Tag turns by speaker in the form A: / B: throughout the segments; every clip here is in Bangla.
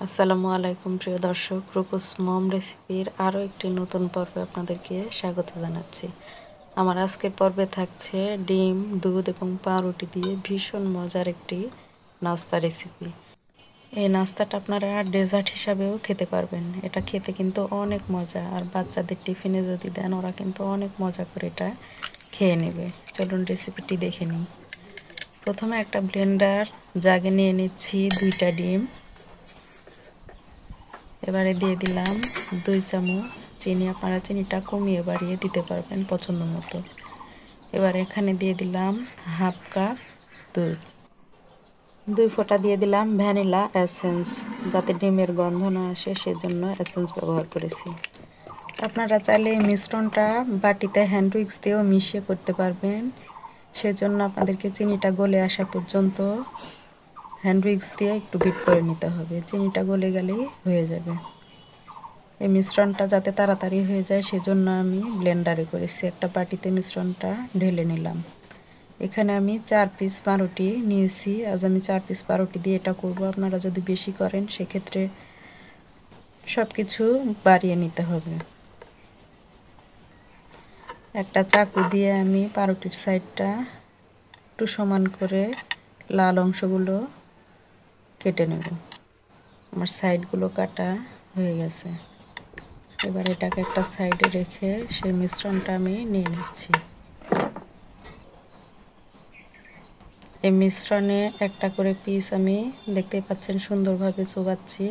A: আসসালামু আলাইকুম প্রিয় দর্শক, রূপস মম রেসিপির আরও একটি নতুন পর্বে আপনাদেরকে স্বাগত জানাচ্ছি। আমার আজকের পর্বে থাকছে ডিম, দুধ এবং পাউরুটি দিয়ে ভীষণ মজার একটি নাস্তা রেসিপি। এই নাস্তাটা আপনারা ডেজার্ট হিসাবেও খেতে পারবেন। এটা খেতে কিন্তু অনেক মজা, আর বাচ্চাদের টিফিনে যদি দেন ওরা কিন্তু অনেক মজা করে এটা খেয়ে নেবে। চলুন রেসিপিটি দেখে নিই। প্রথমে একটা ব্লেন্ডার জাগে নিয়ে নিচ্ছি 2টা ডিম। এবারে দিয়ে দিলাম 2 চামচ চিনি। আপনারা চিনিটা কমিয়ে বাড়িয়ে দিতে পারবেন পছন্দ মতো। এবার এখানে দিয়ে দিলাম হাফ কাপ দুধ। 2 ফোঁটা দিয়ে দিলাম ভ্যানিলা এসেন্স, যাতে ডিমের গন্ধ না আসে সেজন্য এসেন্স ব্যবহার করেছি। আপনারা চাইলে এই মিশ্রণটা বাটিতে হ্যান্ড উইক্স দিয়েও মিশিয়ে করতে পারবেন। সেজন্য আপনাদেরকে চিনিটা গলে আসা পর্যন্ত হ্যান্ড উইক্স দিয়ে একটু বিট করে নিতে হবে। চিনিটা গলে গেলেই হয়ে যাবে। এই মিশ্রণটা যাতে তাড়াতাড়ি হয়ে যায় সেজন্য আমি ব্লেন্ডারে করেছি। একটা বাটিতে মিশ্রণটা ঢেলে নিলাম। এখানে আমি 4 পিস পাউরুটি নিয়েছি। আজ আমি 4 পিস পাউরুটি দিয়ে এটা করব। আপনারা যদি বেশি করেন সেক্ষেত্রে সব কিছু বাড়িয়ে নিতে হবে। একটা চাকু দিয়ে আমি পাউরুটির সাইডটা একটু সমান করে লাল অংশগুলো কেটে নেব। আমার সাইডগুলো কাটা হয়ে গেছে। এবার এটাকে একটা সাইডে রেখে সেই মিশ্রণটা আমি নিয়ে নিচ্ছি। এই মিশ্রণে একটা করে পিস আমি দেখতেই পাচ্ছেন সুন্দরভাবে চোবাচ্ছি,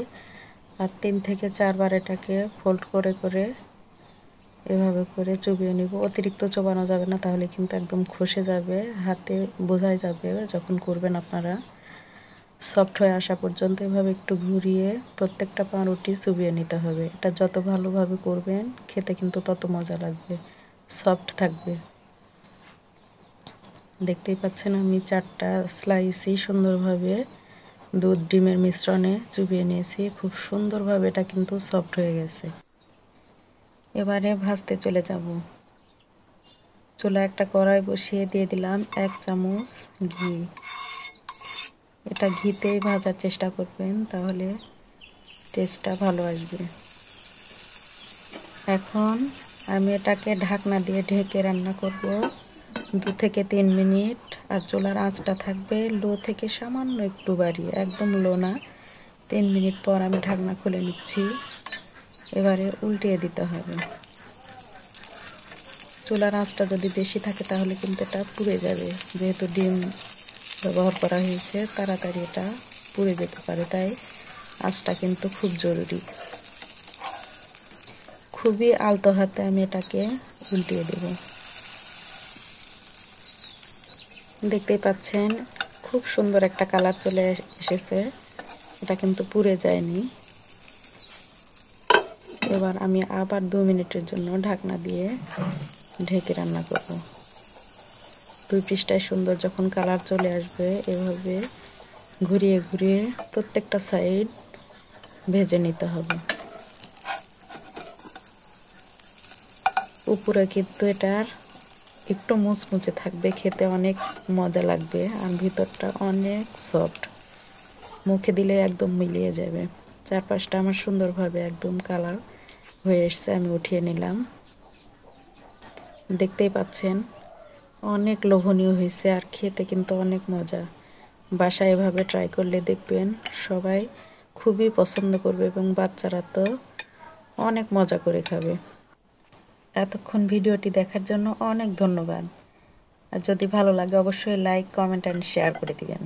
A: আর 3 থেকে 4 বার এটাকে ফোল্ড করে করে এভাবে করে চুবিয়ে নিব। অতিরিক্ত চোবানো যাবে না, তাহলে কিন্তু একদম খসে যাবে, হাতে বোঝাই যাবে যখন করবেন আপনারা। সফট হয়ে আসা পর্যন্ত এভাবে একটু ঘুরিয়ে প্রত্যেকটা পাউরুটি চুবিয়ে নিতে হবে। এটা যত ভালোভাবে করবেন খেতে কিন্তু তত মজা লাগবে, সফট থাকবে। দেখতেই পাচ্ছেন আমি 4টা স্লাইসই সুন্দরভাবে দুধ ডিমের মিশ্রণে চুবিয়ে নিয়েছি। খুব সুন্দরভাবে এটা কিন্তু সফট হয়ে গেছে। এবারে ভাজতে চলে যাব। চুলায় একটা কড়াই বসিয়ে দিয়ে দিলাম 1 চামচ ঘি। এটা ঘিতেই ভাজার চেষ্টা করবেন, তাহলে টেস্টটা ভালো আসবে। এখন আমি এটাকে ঢাকনা দিয়ে ঢেকে রান্না করব 2 থেকে 3 মিনিট। আর চুলার আঁচটা থাকবে লো থেকে সামান্য একটু বাড়িয়ে, একদম লো না। 3 মিনিট পর আমি ঢাকনা খুলে নিচ্ছি। এবারে উল্টিয়ে দিতে হবে। চুলার আঁচটা যদি বেশি থাকে তাহলে কিন্তু এটা পুড়ে যাবে। যেহেতু ডিম ব্যবহার করা হয়েছে, তাড়াতাড়ি এটা পুড়ে যেতে পারে, তাই আঁচটা কিন্তু খুব জরুরি। খুবই আলতো হাতে আমি এটাকে উল্টিয়ে দেব। দেখতেই পাচ্ছেন খুব সুন্দর একটা কালার চলে এসেছে, এটা কিন্তু পুড়ে যায়নি। এবার আমি আবার 2 মিনিটের জন্য ঢাকনা দিয়ে ঢেকে রান্না করব। 2 পৃষ্ঠায় সুন্দর যখন কালার চলে আসবে এভাবে ঘুরিয়ে ঘুরিয়ে প্রত্যেকটা সাইড ভেজে নিতে হবে। উপরে কিন্তু এটার একটু মুচমুচে থাকবে, খেতে অনেক মজা লাগবে, আর ভিতরটা অনেক সফট, মুখে দিলে একদম মিলিয়ে যাবে। চারপাশটা আমার সুন্দরভাবে একদম কালার হয়ে এসছে। আমি উঠিয়ে নিলাম। দেখতেই পাচ্ছেন অনেক লোভনীয় হয়েছে, আর খেতে কিন্তু অনেক মজা। বাসায় এভাবে ট্রাই করলে দেখবেন সবাই খুবই পছন্দ করবে, এবং বাচ্চারা তো অনেক মজা করে খাবে। এতক্ষণ ভিডিওটি দেখার জন্য অনেক ধন্যবাদ। আর যদি ভালো লাগে অবশ্যই লাইক, কমেন্ট অ্যান্ড শেয়ার করে দিবেন।